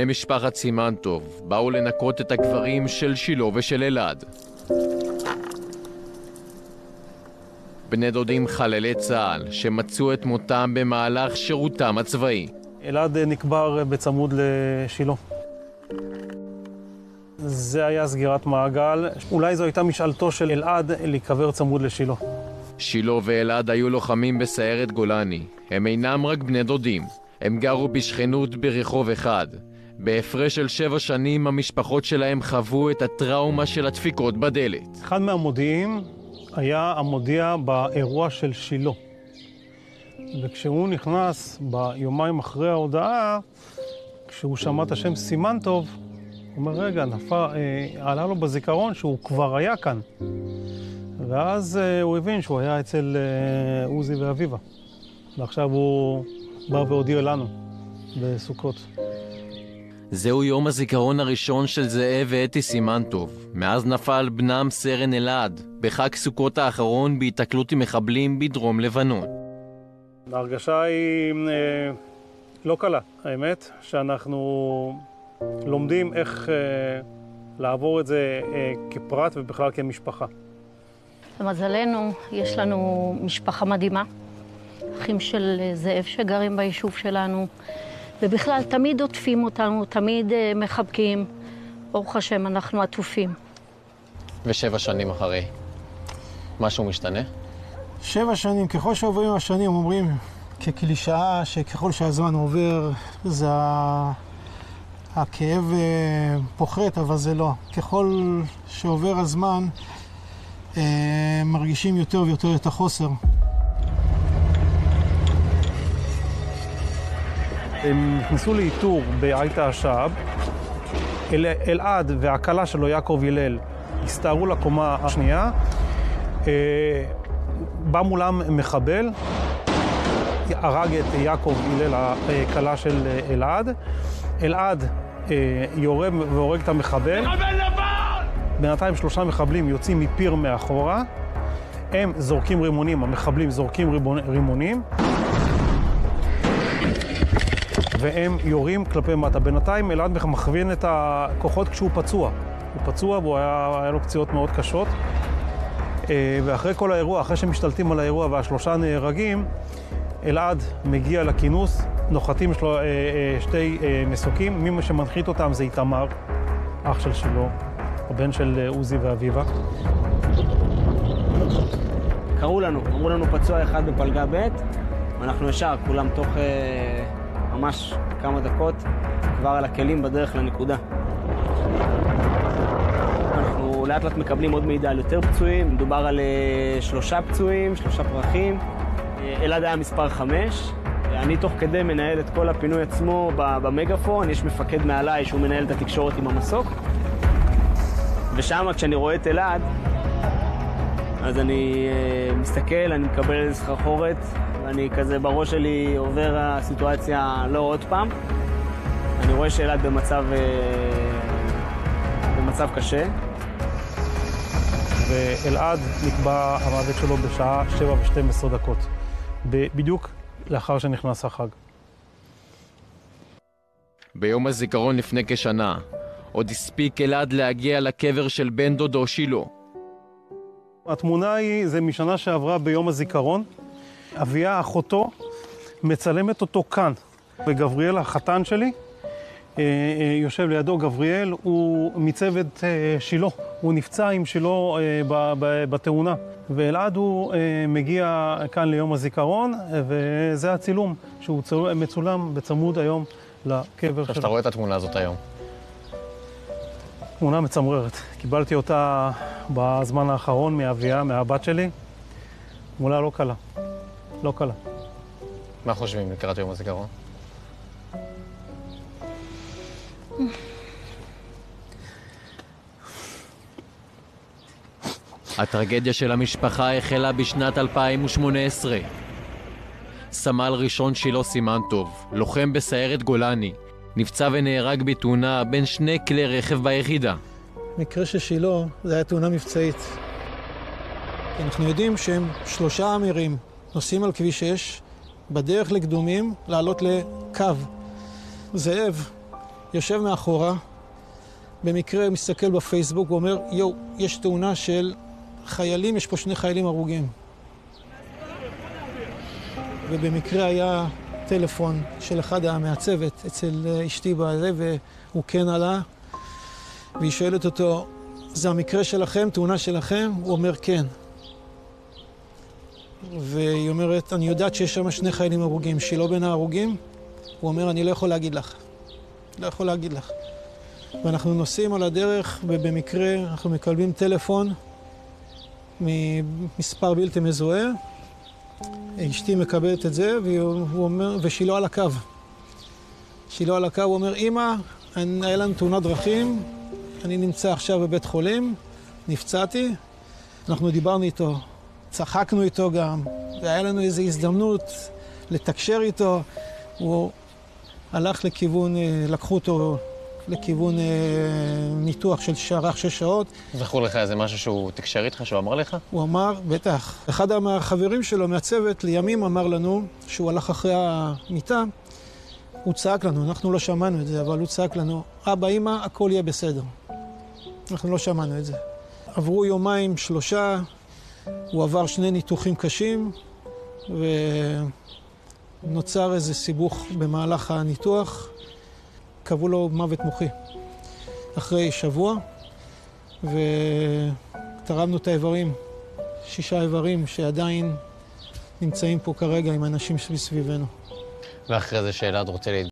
בני משפחת סימנטוב באו לנקות את הקברים של שילה ושל אלעד. בני דודים חללי צה"ל שמצאו את מותם במהלך שירותם הצבאי. אלעד נקבר בצמוד לשילה. זה היה סגירת מעגל. אולי זו הייתה משאלתו של אלעד להיקבר צמוד לשילה. שילה ואלעד היו לוחמים בסיירת גולני. הם אינם רק בני דודים. הם גרו בשכנות ברחוב אחד. בהפרש של 7 שנים המשפחות שלהם חוו את הטראומה של הדפיקות בדלת. אחד מהמודיעים היה המודיע באירוע של שילה. וכשהוא נכנס ביומיים אחרי ההודעה, כשהוא שמע את השם סימנטוב, הוא אומר, רגע, עלה לו בזיכרון שהוא כבר היה כאן. ואז הוא הבין שהוא היה אצל עוזי ואביבה. ועכשיו הוא בא והודיע לנו בסוכות. זהו יום הזיכרון הראשון של זאב ואתי סימנטוב. מאז נפל בנם סרן אלעד, בחג סוכות האחרון בהתקלות עם מחבלים בדרום לבנון. ההרגשה היא לא קלה, האמת, שאנחנו לומדים איך לעבור את זה כפרט ובכלל כמשפחה. למזלנו, יש לנו משפחה מדהימה, אחים של זאב שגרים ביישוב שלנו, ובכלל תמיד עוטפים אותנו, תמיד מחבקים. ברוך השם, אנחנו עטופים. ו7 שנים אחרי, משהו משתנה? 7 שנים, ככל שעוברים השנים, אומרים כקלישאה שככל שהזמן עובר, זה הכאב פוחת, אבל זה לא. ככל שעובר הזמן, מרגישים יותר ויותר את החוסר. הם נכנסו לאיתור בעית השעב. אלעד והקלה שלו, יעקב הלל, הסתערו לקומה השנייה. בא מולם מחבל, הרג את יעקב הלל, הקלה של אלעד. אלעד יורה והורג את המחבל. בינתיים 3 מחבלים יוצאים מפיר מאחורה. הם זורקים רימונים, המחבלים זורקים רימונים. והם יורים כלפי מטה. בינתיים אלעד מכוון את הכוחות כשהוא פצוע. הוא פצוע והיה לו פציעות מאוד קשות. ואחרי כל האירוע, אחרי שמשתלטים על האירוע וה3 נהרגים, אלעד מגיע לכינוס, נוחתים 2 מסוקים. מי שמנחית אותם זה איתמר, אח של שילה, הבן של עוזי ואביבה. אמרו לנו פצוע אחד בפלגה ב', ואנחנו ישר, כולם תוך ממש כמה דקות, כבר על הכלים בדרך לנקודה. אנחנו לאט לאט מקבלים עוד מידע על יותר פצועים, מדובר על 3 פצועים, 3 פרחים. אלעד היה מספר 5, אני תוך כדי מנהל את כל הפינוי עצמו במגפון, יש מפקד מעליי שהוא מנהל את התקשורת עם המסוק. ושם כשאני רואה את אלעד, אז אני מסתכל, אני מקבל איזה סחרחורת, ואני כזה בראש שלי עובר הסיטואציה לא עוד פעם. אני רואה שאלעד במצב קשה. ואלעד נקבע המוות שלו בשעה 7:12, בדיוק לאחר שנכנס החג. ביום הזיכרון לפני כשנה, עוד הספיק אלעד להגיע לקבר של בן דודו שילה. התמונה זה משנה שעברה ביום הזיכרון. אביה, אחותו, מצלמת אותו כאן. וגבריאל, החתן שלי, יושב לידו. גבריאל הוא מצוות שילה. הוא נפצע עם שילה בתאונה. ואלעד הוא מגיע כאן ליום הזיכרון, וזה הצילום שהוא מצולם בצמוד היום לקבר שלו. שאתה רואה את התמונה הזאת היום. תמונה מצמררת. קיבלתי אותה בזמן האחרון מאביה, מהבת שלי. תמונה לא קלה. לא קלה. מה חושבים לקראת יום הזיכרון? הטרגדיה של המשפחה החלה בשנת 2018. סמל ראשון שילה סימנטוב, לוחם בסיירת גולני, נפצע ונהרג בתאונה בין 2 כלי רכב ביחידה. מקרה של שילה זה היה תאונה מבצעית. אנחנו יודעים שהם 3 אמירים נוסעים על כביש 6, בדרך לקדומים לעלות לקו. זאב יושב מאחורה, במקרה מסתכל בפייסבוק ואומר, יו, יש תאונה של חיילים, יש פה 2 חיילים הרוגים. ובמקרה היה טלפון של אחד מהצוות אצל אשתי בזה, והוא כן עלה, והיא שואלת אותו, זה המקרה שלכם, תאונה שלכם? הוא אומר כן. והיא אומרת, אני יודעת שיש שם 2 חיילים הרוגים, שילה בין ההרוגים? הוא אומר, אני לא יכול להגיד לך. לא יכול להגיד לך. ואנחנו נוסעים על הדרך, ובמקרה אנחנו מקבלים טלפון ממספר בלתי מזוהה. אשתי מקבלת את זה, והוא אומר, ושילה על הקו. שילה על הקו, הוא אומר, אמא, היה לנו תאונת דרכים, אני נמצא עכשיו בבית חולים, נפצעתי, אנחנו דיברנו איתו, צחקנו איתו גם, והיה לנו איזו הזדמנות לתקשר איתו. הוא הלך לכיוון, לקחו אותו לכיוון ניתוח של שערך 6 שעות. זכור לך איזה משהו שהוא תקשר איתך, שהוא אמר לך? הוא אמר, בטח. אחד מהחברים שלו מהצוות לימים אמר לנו, שהוא הלך אחרי המיטה, הוא צעק לנו, אנחנו לא שמענו את זה, אבל הוא צעק לנו, אבא, אמא, הכל יהיה בסדר. אנחנו לא שמענו את זה. עברו 2-3 ימים, הוא עבר 2 ניתוחים קשים, ונוצר איזה סיבוך במהלך הניתוח, קבעו לו מוות מוחי. אחרי שבוע, ותרמנו את האיברים, 6 איברים שעדיין נמצאים פה כרגע עם אנשים סביבנו. ואחרי זה שאלעד רוצה